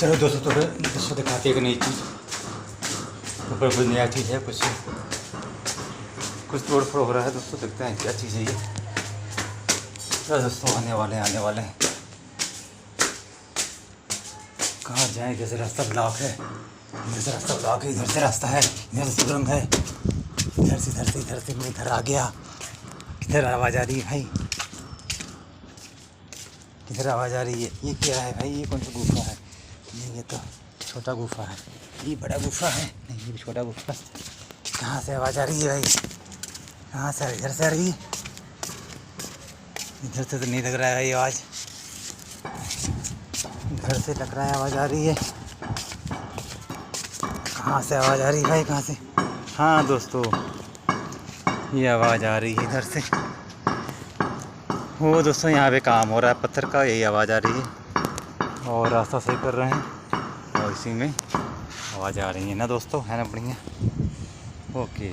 चलो दोस्तों, तो दोस्तों दिखाते हैं एक नई चीज़। ऊपर कुछ नया चीज़ है, कुछ तोड़ फोड़ हो रहा है दोस्तों। देखते हैं क्या चीज़ है ये। चलो दोस्तों, आने वाले हैं। कहाँ जाएँ? इधर से रास्ता ब्लॉक है, इधर से रास्ता है, इधर से सुरंग है। इधर से मैं इधर आ गया। किधर आवाज़ आ रही है भाई? किधर आवाज़ आ रही है? ये क्या है भाई? ये कौन सा गुफा है? नहीं, ये तो छोटा गुफा है। ये बड़ा गुफा है? नहीं, ये भी छोटा गुफा है। कहाँ से आवाज़ आ रही है भाई? कहाँ से? इधर से आ रही है? इधर से तो नहीं लग रहा है भाई आवाज़। इधर से लग रहा है आवाज़ आ रही है। कहाँ से आवाज़ आ रही है भाई? कहाँ से? हाँ दोस्तों, ये आवाज़ आ रही है इधर से। वो दोस्तों, यहाँ पे काम हो रहा है पत्थर का, यही आवाज़ आ रही है। और रास्ता सही कर रहे हैं और इसी में आवाज़ आ रही है ना दोस्तों, है ना? बढ़िया। ओके।